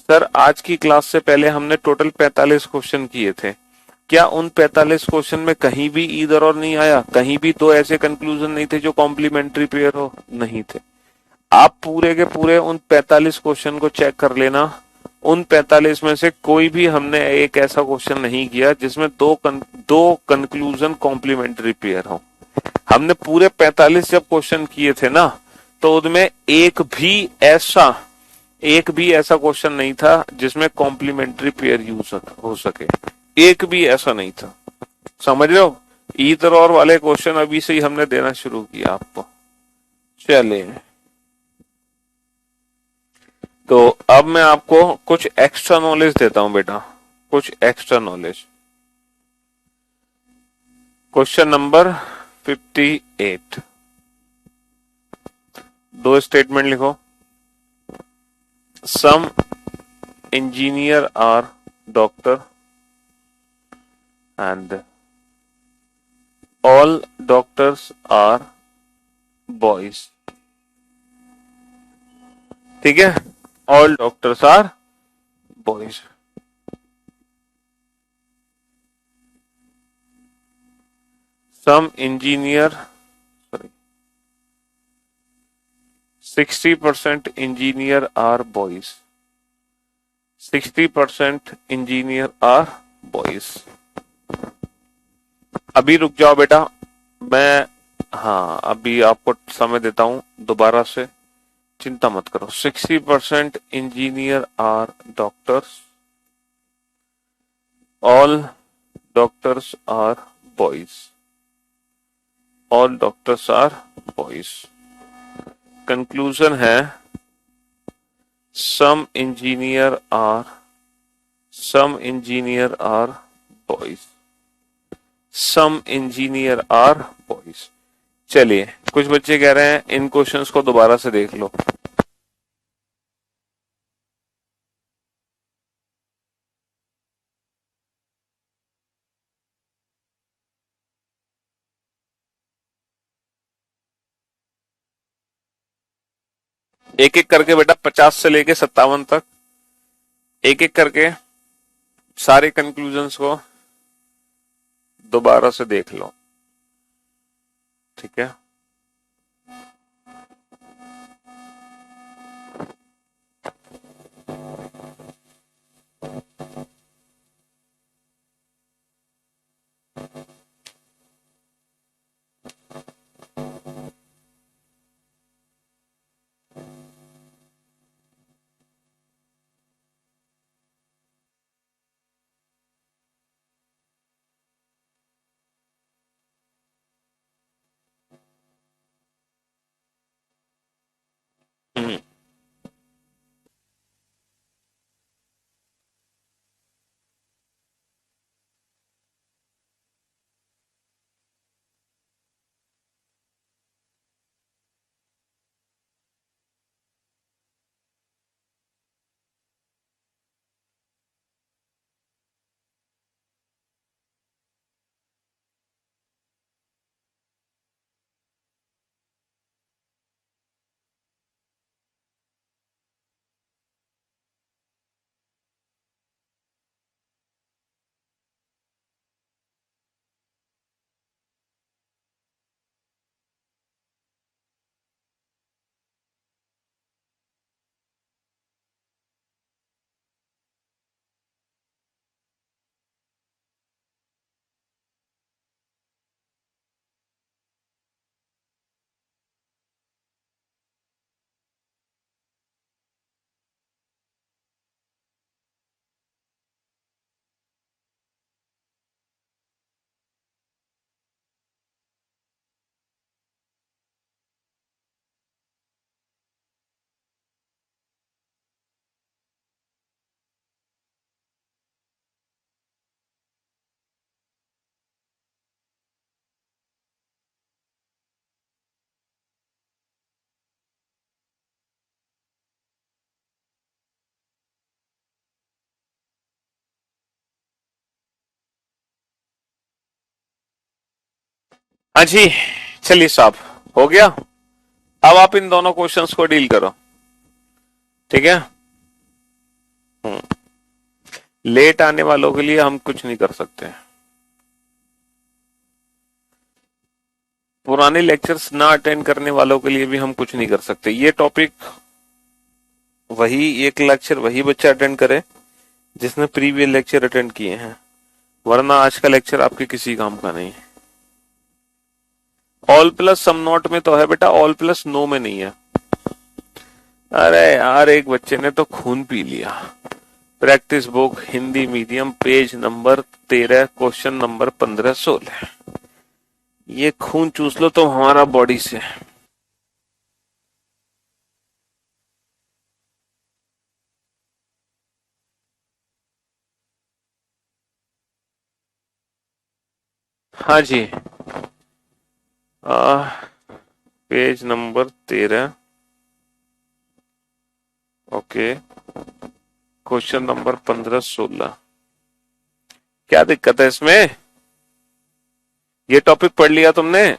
सर आज की क्लास से पहले हमने टोटल 45 क्वेश्चन किए थे, क्या उन 45 क्वेश्चन में कहीं भी ईदर और नहीं आया? कहीं भी दो ऐसे कंक्लूजन नहीं थे जो कॉम्प्लीमेंट्री पेयर हो? नहीं थे। आप पूरे के पूरे उन 45 क्वेश्चन को चेक कर लेना। उन 45 में से कोई भी हमने एक ऐसा क्वेश्चन नहीं किया जिसमें दो कंक्लूजन कॉम्प्लीमेंट्री पेयर हो। हमने पूरे 45 जब क्वेश्चन किए थे ना, तो उनमें एक भी ऐसा क्वेश्चन नहीं था जिसमें कॉम्प्लीमेंट्री पेयर यूज हो सके। एक भी ऐसा नहीं था। समझ रहे हो? ईदर और वाले क्वेश्चन अभी से ही हमने देना शुरू किया आपको। चलिए, तो अब मैं आपको कुछ एक्स्ट्रा नॉलेज देता हूं बेटा, कुछ एक्स्ट्रा नॉलेज। क्वेश्चन नंबर 58, दो स्टेटमेंट लिखो। Some engineer are doctor and all doctors are boys. ठीक है, all doctors are boys. Some engineer, sorry, 60% engineer are boys, 60% engineer are boys. अभी रुक जाओ बेटा, मैं, हाँ अभी आपको समय देता हूं दोबारा से, चिंता मत करो। 60% engineer are doctors, all doctors are boys, all doctors are boys. Conclusion है some engineer are, some engineer are boys, some engineer are boys. चलिए, कुछ बच्चे कह रहे हैं इन क्वेश्चंस को दोबारा से देख लो। एक एक करके बेटा, 50 से लेके 57 तक, एक एक करके सारे कंक्लूजन्स को दोबारा से देख लो। ठीक है, हम्म, हाँ जी, चलिए साहब, हो गया। अब आप इन दोनों क्वेश्चंस को डील करो, ठीक है। लेट आने वालों के लिए हम कुछ नहीं कर सकते। पुराने लेक्चर्स ना अटेंड करने वालों के लिए भी हम कुछ नहीं कर सकते। ये टॉपिक वही एक लेक्चर वही बच्चा अटेंड करे जिसने प्रीवियस लेक्चर अटेंड किए हैं, वरना आज का लेक्चर आपके किसी काम का नहीं है। ऑल प्लस सम नॉट में तो है बेटा, ऑल प्लस नो में नहीं है। अरे यार, एक बच्चे ने तो खून पी लिया। Practice book Hindi medium, page number 13, question number 15-16। ये खून चूस लो तो हमारा बॉडी से। हाँ जी, page number 13, okay, question number 15-16। क्या दिक्कत है इसमें? ये टॉपिक पढ़ लिया तुमने?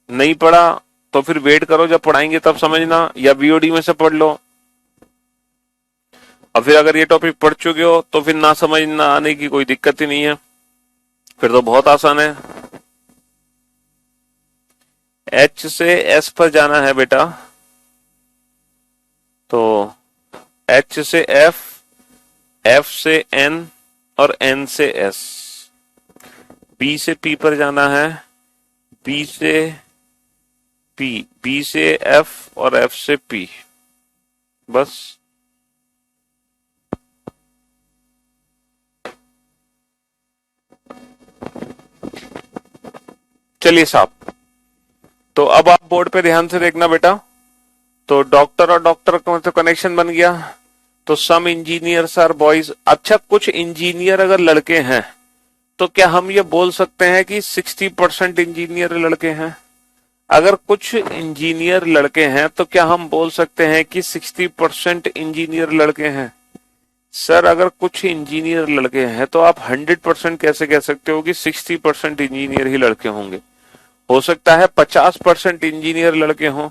नहीं पढ़ा तो फिर वेट करो, जब पढ़ाएंगे तब समझना, या बीओडी में से पढ़ लो। और फिर अगर ये टॉपिक पढ़ चुके हो तो फिर ना समझना आने की कोई दिक्कत ही नहीं है, फिर तो बहुत आसान है। एच से एस पर जाना है बेटा, तो एच से एफ, एफ से एन और एन से एस। बी से पी पर जाना है, बी से पी, बी से एफ और एफ से पी, बस। चलिए साहब, तो अब आप बोर्ड पे ध्यान से देखना बेटा। तो डॉक्टर और डॉक्टर का मतलब कनेक्शन बन गया। तो सम इंजीनियर्स आर बॉयज। अच्छा, कुछ इंजीनियर अगर लड़के हैं तो क्या हम ये बोल सकते हैं कि 60% इंजीनियर लड़के हैं? अगर कुछ इंजीनियर लड़के हैं तो क्या हम बोल सकते हैं कि 60% इंजीनियर लड़के हैं? सर, अगर कुछ इंजीनियर लड़के हैं तो आप 100% कैसे कह सकते हो कि 60% इंजीनियर ही लड़के होंगे? हो सकता है 50% इंजीनियर लड़के हों,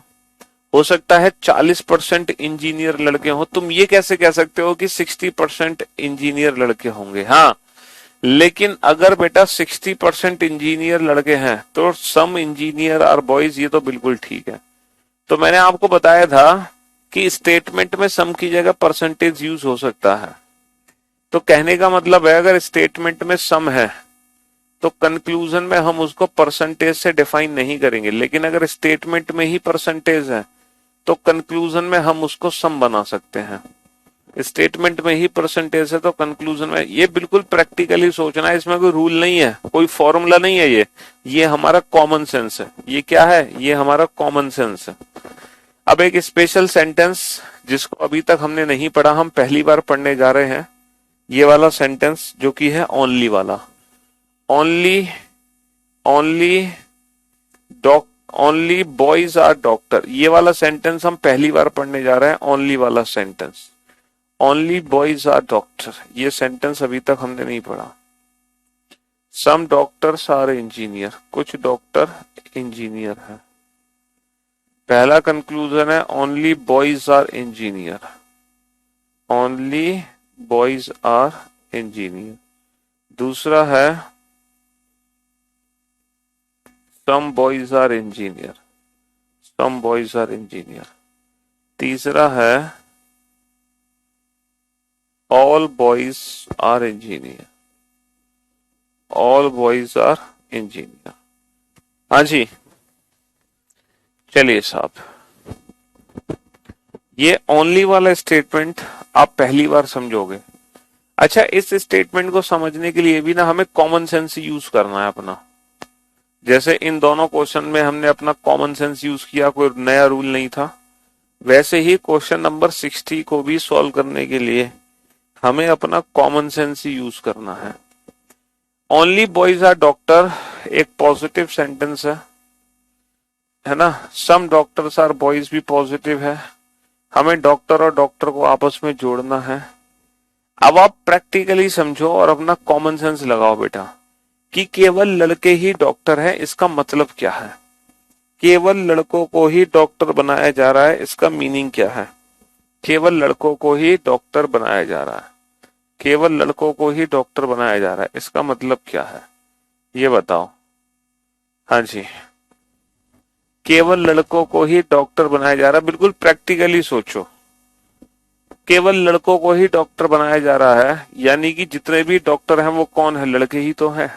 हो सकता है 40% इंजीनियर लड़के हों। तुम ये कैसे कह सकते हो कि 60% इंजीनियर लड़के होंगे? हाँ, लेकिन अगर बेटा 60% इंजीनियर लड़के हैं तो सम इंजीनियर आर बॉयज, ये तो बिल्कुल ठीक है। तो मैंने आपको बताया था कि स्टेटमेंट में सम की जगह परसेंटेज यूज हो सकता है। तो कहने का मतलब है, अगर स्टेटमेंट में सम है तो कंक्लूजन में हम उसको परसेंटेज से डिफाइन नहीं करेंगे, लेकिन अगर स्टेटमेंट में ही परसेंटेज है तो कंक्लूजन में हम उसको सम बना सकते हैं। स्टेटमेंट में ही परसेंटेज है तो कंक्लूजन में। ये बिल्कुल प्रैक्टिकली सोचना है, इसमें कोई रूल नहीं है, कोई फॉर्मूला नहीं है। ये हमारा कॉमन सेंस है। ये क्या है? ये हमारा कॉमन सेंस है। अब एक स्पेशल सेंटेंस जिसको अभी तक हमने नहीं पढ़ा, हम पहली बार पढ़ने जा रहे हैं। ये वाला सेंटेंस जो कि है ओनली वाला, only, only doc, only boys are doctor. ये वाला सेंटेंस हम पहली बार पढ़ने जा रहे हैं। ओनली वाला sentence, only boys are doctor, ये सेंटेंस अभी तक हमने नहीं पढ़ा। सम डॉक्टर्स आर इंजीनियर, कुछ डॉक्टर इंजीनियर है। पहला कंक्लूजन है only boys are engineer, only boys are engineer. दूसरा है some boys are engineer, some boys are engineer. तीसरा है all boys are engineer, all boys are engineer. हाँ जी, चलिए साहब, ये ओनली वाला स्टेटमेंट आप पहली बार समझोगे। अच्छा, इस स्टेटमेंट को समझने के लिए भी ना हमें कॉमन सेंस यूज करना है अपना। जैसे इन दोनों क्वेश्चन में हमने अपना कॉमन सेंस यूज किया, कोई नया रूल नहीं था, वैसे ही क्वेश्चन नंबर 60 को भी सॉल्व करने के लिए हमें अपना कॉमन सेंस ही यूज करना है। ओनली बॉयज आर डॉक्टर एक पॉजिटिव सेंटेंस है ना। सम डॉक्टर्स आर बॉयज भी पॉजिटिव है। हमें डॉक्टर और डॉक्टर को आपस में जोड़ना है। अब आप प्रैक्टिकली समझो और अपना कॉमन सेंस लगाओ बेटा कि केवल लड़के ही डॉक्टर हैं, इसका मतलब क्या है? केवल लड़कों को ही डॉक्टर बनाया जा रहा है, इसका मीनिंग क्या है? केवल लड़कों को ही डॉक्टर बनाया जा रहा है, केवल लड़कों को ही डॉक्टर बनाया जा रहा है, इसका मतलब क्या है? ये बताओ। हाँ जी, केवल लड़कों को ही डॉक्टर बनाया जा रहा है, बिल्कुल प्रैक्टिकली सोचो। केवल लड़कों को ही डॉक्टर बनाया जा रहा है, यानी कि जितने भी डॉक्टर हैं वो कौन है? लड़के ही तो हैं।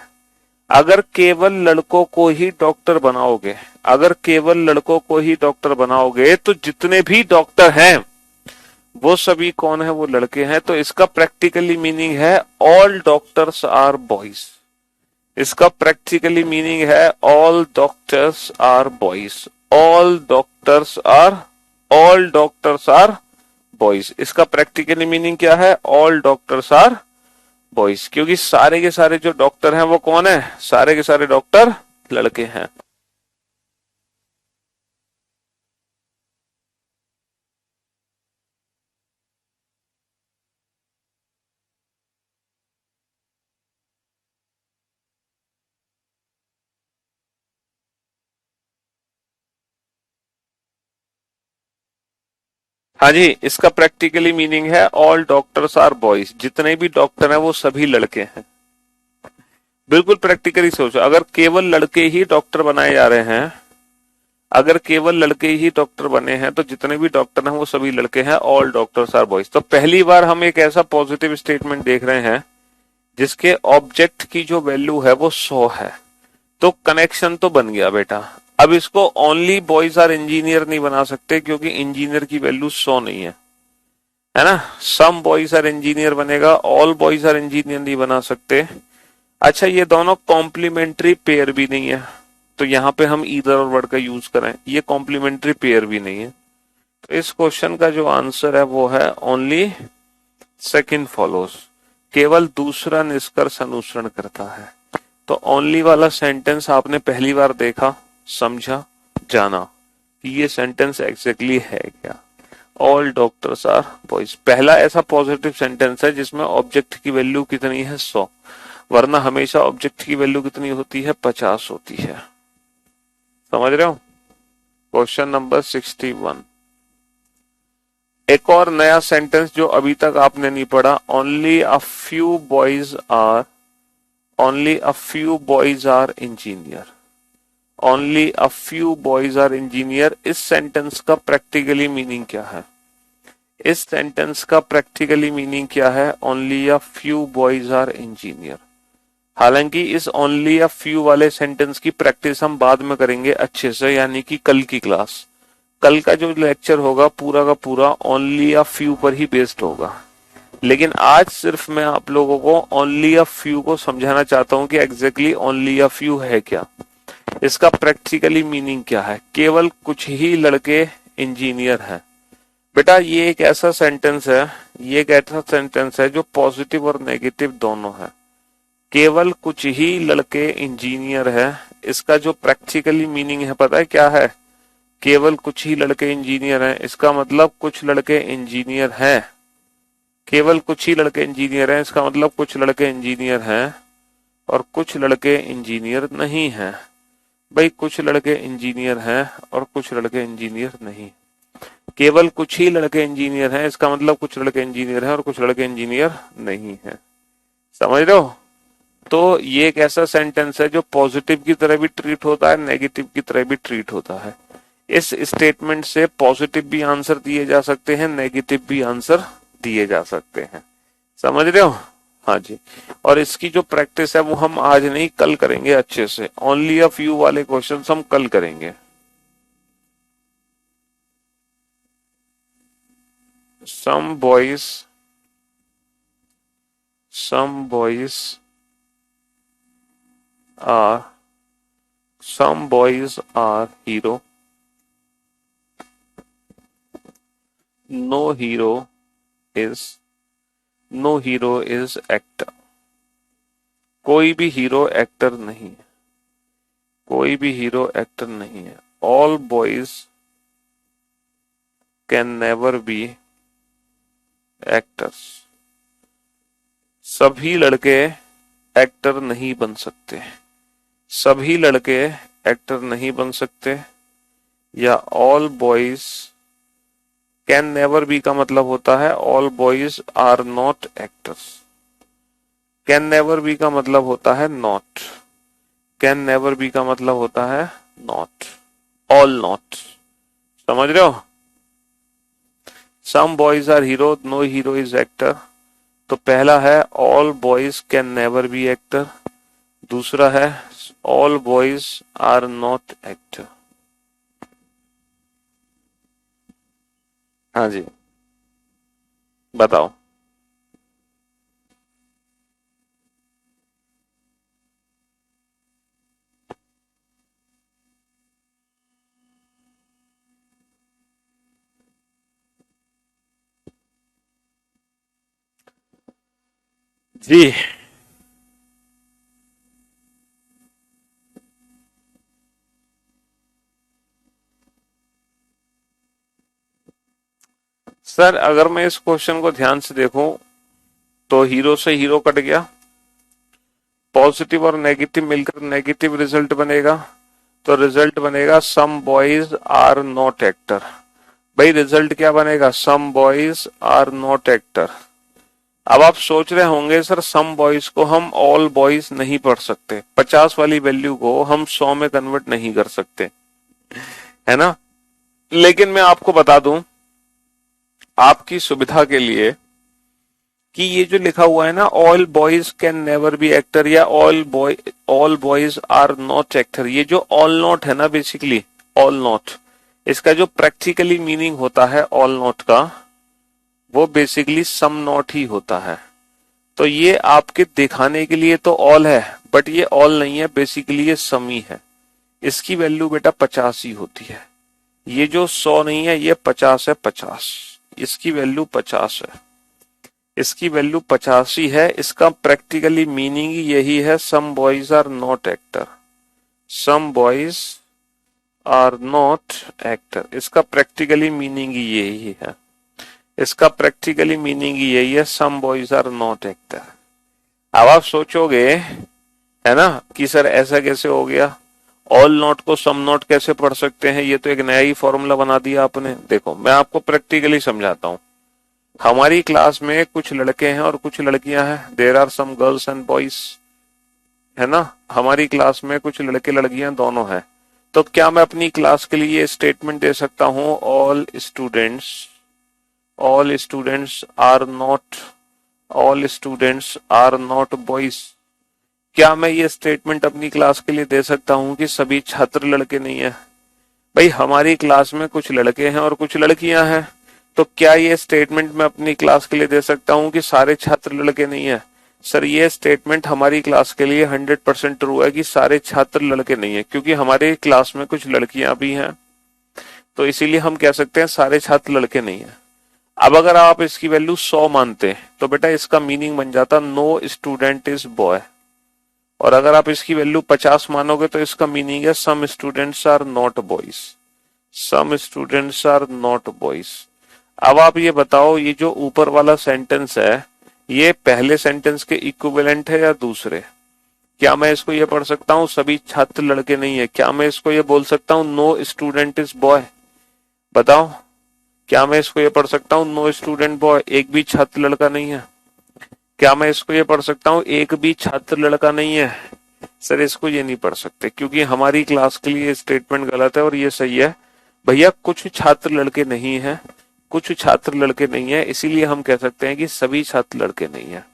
अगर केवल लड़कों को ही डॉक्टर बनाओगे, अगर केवल लड़कों को ही डॉक्टर बनाओगे, तो जितने भी डॉक्टर हैं वो सभी कौन है? वो लड़के हैं। तो इसका प्रैक्टिकली मीनिंग है ऑल डॉक्टर्स आर बॉयज। इसका प्रैक्टिकली मीनिंग है all doctors are boys. All doctors are boys. इसका प्रैक्टिकली मीनिंग क्या है? ऑल डॉक्टर्स आर बॉयज, क्योंकि सारे के सारे जो डॉक्टर हैं वो कौन है? सारे के सारे डॉक्टर लड़के हैं। हाँ जी, इसका प्रैक्टिकली मीनिंग है ऑल डॉक्टर्स आर बॉयज। जितने भी डॉक्टर हैं वो सभी लड़के हैं। बिल्कुल प्रैक्टिकली सोचो, अगर केवल लड़के ही डॉक्टर बनाए जा रहे हैं, अगर केवल लड़के ही डॉक्टर बने हैं, तो जितने भी डॉक्टर हैं वो सभी लड़के हैं, ऑल डॉक्टर्स आर बॉयज। तो पहली बार हम एक ऐसा पॉजिटिव स्टेटमेंट देख रहे हैं जिसके ऑब्जेक्ट की जो वैल्यू है वो 100 है। तो कनेक्शन तो बन गया बेटा। अब इसको ओनली बॉयज आर इंजीनियर नहीं बना सकते, क्योंकि इंजीनियर की वैल्यू 100 नहीं है ना। सम बॉयज आर इंजीनियर बनेगा, ऑल बॉयज आर इंजीनियर नहीं बना सकते। अच्छा, ये दोनों कॉम्प्लीमेंट्री पेयर भी नहीं है, तो यहां पे हम ईदर और वर्ड का यूज करें, ये कॉम्प्लीमेंट्री पेयर भी नहीं है। तो इस क्वेश्चन का जो आंसर है वो है ओनली सेकंड फॉलोज। केवल दूसरा निष्कर्ष अनुसरण करता है। तो ओनली वाला सेंटेंस आपने पहली बार देखा, समझा, जाना कि ये सेंटेंस एग्जैक्टली है क्या। ऑल डॉक्टर्स आर बॉयज पहला ऐसा पॉजिटिव सेंटेंस है जिसमें ऑब्जेक्ट की वैल्यू कितनी है? 100। वरना हमेशा ऑब्जेक्ट की वैल्यू कितनी होती है? 50 होती है। समझ रहे हो? Question number 61। एक और नया सेंटेंस जो अभी तक आपने नहीं पढ़ा, only a few boys are engineer. Only a few boys are engineer. इस सेंटेंस का प्रैक्टिकली मीनिंग क्या है? इस सेंटेंस का प्रैक्टिकली मीनिंग क्या है? Only a few boys are engineer. हालांकि इस ओनली अ फ्यू वाले सेंटेंस की प्रैक्टिस हम बाद में करेंगे अच्छे से, यानी कि कल की क्लास। कल का जो लेक्चर होगा पूरा का पूरा ओनली अ फ्यू पर ही बेस्ड होगा। लेकिन आज सिर्फ मैं आप लोगों को ओनली अ फ्यू को समझाना चाहता हूं कि एग्जैक्टली ओनली अ फ्यू है क्या, इसका प्रैक्टिकली मीनिंग क्या है। केवल कुछ ही लड़के इंजीनियर हैं। बेटा ये एक ऐसा सेंटेंस है, ये एक ऐसा सेंटेंस है जो पॉजिटिव और नेगेटिव दोनों है। केवल कुछ ही लड़के इंजीनियर है, इसका जो प्रैक्टिकली मीनिंग है पता है क्या है? केवल कुछ ही लड़के इंजीनियर हैं, इसका मतलब कुछ लड़के इंजीनियर हैं। केवल कुछ ही लड़के इंजीनियर हैं, इसका मतलब कुछ लड़के इंजीनियर हैं और कुछ लड़के इंजीनियर नहीं हैं। भाई कुछ लड़के इंजीनियर हैं और कुछ लड़के इंजीनियर नहीं। केवल कुछ ही लड़के इंजीनियर हैं, इसका मतलब कुछ लड़के इंजीनियर हैं और कुछ लड़के इंजीनियर नहीं हैं। समझ रहे हो? तो ये एक ऐसा सेंटेंस है जो पॉजिटिव की तरह भी ट्रीट होता है, नेगेटिव की तरह भी ट्रीट होता है। इस स्टेटमेंट से पॉजिटिव भी आंसर दिए जा सकते हैं, नेगेटिव भी आंसर दिए जा सकते हैं। समझ रहे हो? हाँ जी। और इसकी जो प्रैक्टिस है वो हम आज नहीं कल करेंगे अच्छे से। ओनली अ फ्यू वाले क्वेश्चन हम कल करेंगे। some boys are some boys are hero, no hero is no hero is actor। कोई भी हीरो एक्टर नहीं है, कोई भी हीरो एक्टर नहीं है। All boys can never B actors. सभी लड़के एक्टर नहीं बन सकते, सभी लड़के एक्टर नहीं बन सकते, या all boys can never be का मतलब होता है all boys are not actors. Can never be का मतलब होता है नॉट, कैन नेवर बी का मतलब होता है नॉट, ऑल नॉट। समझ रहे हो? Some boys are hero, no hero is actor. तो पहला है all boys can never be actor, दूसरा है all boys are not actor. हाँ जी, बताओ। जी, सर अगर मैं इस क्वेश्चन को ध्यान से देखूं तो हीरो से हीरो कट गया, पॉजिटिव और नेगेटिव मिलकर नेगेटिव रिजल्ट बनेगा, तो रिजल्ट बनेगा some boys are not actor. भाई रिजल्ट क्या बनेगा? Some boys are not actor. अब आप सोच रहे होंगे सर सम बॉयज को हम ऑल बॉयज नहीं पढ़ सकते, 50 वाली वैल्यू को हम 100 में कन्वर्ट नहीं कर सकते, है ना? लेकिन मैं आपको बता दूं आपकी सुविधा के लिए कि ये जो लिखा हुआ है ना all boys can never be actor या all boys are not actor, ये जो ऑल नॉट है ना बेसिकली ऑल नॉट, इसका जो प्रैक्टिकली मीनिंग होता है ऑल नॉट का वो बेसिकली सम नॉट ही होता है। तो ये आपके दिखाने के लिए तो ऑल है बट ये ऑल नहीं है, बेसिकली ये सम ही है। इसकी वैल्यू बेटा 50 ही होती है। ये जो 100 नहीं है ये 50 है, 50 इसकी वैल्यू 50 है, इसकी वैल्यू 85 है। इसका प्रैक्टिकली मीनिंग यही है some boys are not actor, some boys are not actor, इसका प्रैक्टिकली मीनिंग यही है, इसका प्रैक्टिकली मीनिंग यही है some boys are not actor. अब आप सोचोगे है ना कि सर ऐसा कैसे हो गया, ऑल नॉट को सम नॉट कैसे पढ़ सकते हैं, ये तो एक नया ही फॉर्मूला बना दिया आपने। देखो मैं आपको प्रैक्टिकली समझाता हूं। हमारी क्लास में कुछ लड़के हैं और कुछ लड़कियां हैं, there are some girls and boys, है ना? हमारी क्लास में कुछ लड़के लड़कियां दोनों हैं। तो क्या मैं अपनी क्लास के लिए स्टेटमेंट दे सकता हूं all students are not, all students are not boys? क्या मैं ये स्टेटमेंट अपनी क्लास के लिए दे सकता हूं कि सभी छात्र लड़के नहीं है? भाई हमारी क्लास में कुछ लड़के हैं और कुछ लड़कियां हैं, तो क्या ये स्टेटमेंट मैं अपनी क्लास के लिए दे सकता हूं कि सारे छात्र लड़के नहीं है? सर ये स्टेटमेंट हमारी क्लास के लिए 100% ट्रू है कि सारे छात्र लड़के नहीं है, क्योंकि हमारे क्लास में कुछ लड़कियां भी हैं, तो इसीलिए हम कह सकते हैं सारे छात्र लड़के नहीं है। अब अगर आप इसकी वैल्यू 100 मानते तो बेटा इसका मीनिंग बन जाता नो स्टूडेंट इज बॉय, और अगर आप इसकी वैल्यू 50 मानोगे तो इसका मीनिंग है some students are not boys, some students are not boys. अब आप ये बताओ ये जो ऊपर वाला सेंटेंस है ये पहले सेंटेंस के इक्विवेलेंट है या दूसरे? क्या मैं इसको ये पढ़ सकता हूँ सभी छात्र लड़के नहीं है? क्या मैं इसको ये बोल सकता हूँ नो स्टूडेंट इज बॉय? बताओ, क्या मैं इसको ये पढ़ सकता हूँ नो स्टूडेंट बॉय, एक भी छात्र लड़का नहीं है? क्या मैं इसको ये पढ़ सकता हूँ एक भी छात्र लड़का नहीं है? सर इसको ये नहीं पढ़ सकते, क्योंकि हमारी क्लास के लिए स्टेटमेंट गलत है और ये सही है। भैया कुछ छात्र लड़के नहीं है, कुछ छात्र लड़के नहीं है, इसीलिए हम कह सकते हैं कि सभी छात्र लड़के नहीं है।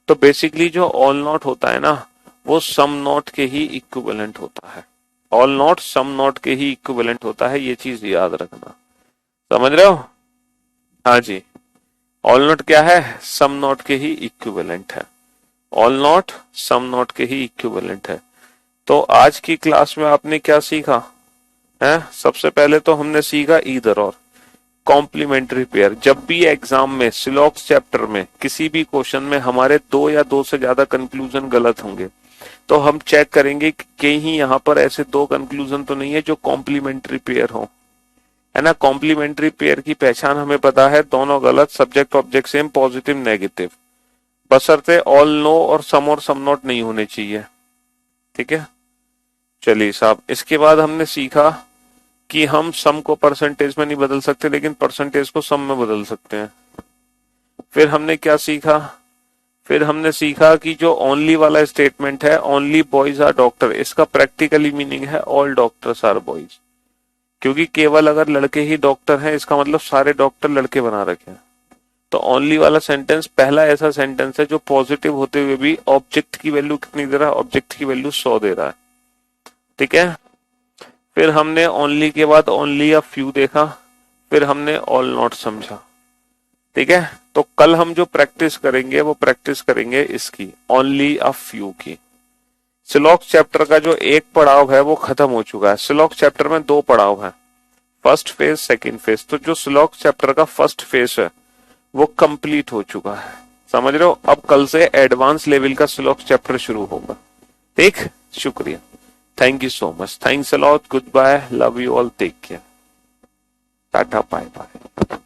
तो बेसिकली जो ऑल नॉट होता है ना वो सम नॉट के ही इक्विवेलेंट होता है, ऑल नॉट सम नॉट के ही इक्विवेलेंट होता है, ये चीज याद रखना। समझ रहे हो? हाँ जी, ऑल नॉट क्या है? सम नॉट के ही इक्विवेलेंट है, ऑल नॉट सम नॉट के ही इक्विवेलेंट है। तो आज की क्लास में आपने क्या सीखा है? सबसे पहले तो हमने सीखा ईदर और कॉम्प्लीमेंट्री पेयर। जब भी एग्जाम में सिलॉक्स चैप्टर में किसी भी क्वेश्चन में हमारे दो या दो से ज्यादा कंक्लूजन गलत होंगे तो हम चेक करेंगे कि कहीं यहाँ पर ऐसे दो कंक्लूजन तो नहीं है जो कॉम्प्लीमेंट्री पेयर हो, है ना? कॉम्प्लीमेंट्री पेयर की पहचान हमें पता है, दोनों गलत, subject object same, positive negative. बशर्ते ऑल नो और सम नॉट नहीं होने चाहिए। ठीक है, चलिए साहब, इसके बाद हमने सीखा कि हम सम को परसेंटेज में नहीं बदल सकते, लेकिन परसेंटेज को सम में बदल सकते हैं। फिर हमने क्या सीखा? फिर हमने सीखा कि जो ओनली वाला स्टेटमेंट है, ओनली बॉयज आर डॉक्टर, इसका प्रैक्टिकली मीनिंग है ऑल डॉक्टर्स आर बॉयज, क्योंकि केवल अगर लड़के ही डॉक्टर हैं इसका मतलब सारे डॉक्टर लड़के बना रखे हैं। तो ओनली वाला सेंटेंस पहला ऐसा सेंटेंस है जो पॉजिटिव होते हुए भी ऑब्जेक्ट की वैल्यू कितनी दे रहा है? ऑब्जेक्ट की वैल्यू 100 दे रहा है। ठीक है, फिर हमने ओनली के बाद ओनली अ फ्यू देखा, फिर हमने ऑल नॉट समझा। ठीक है, तो कल हम जो प्रैक्टिस करेंगे वो प्रैक्टिस करेंगे इसकी, ओनली अ फ्यू की। सिलॉक्स चैप्टर का जो एक पड़ाव है वो खत्म हो चुका है। सिलॉक्स चैप्टर में 2 पड़ाव है, फर्स्ट फेज, सेकंड फेज। तो जो सिलॉक्स चैप्टर का फर्स्ट फेज है वो कंप्लीट हो चुका है, समझ रहे हो? अब कल से एडवांस लेवल का सिलॉक्स चैप्टर शुरू होगा। ठीक, शुक्रिया, thank you so much, thanks a lot, good bye, love you all, take care, tata, bye bye.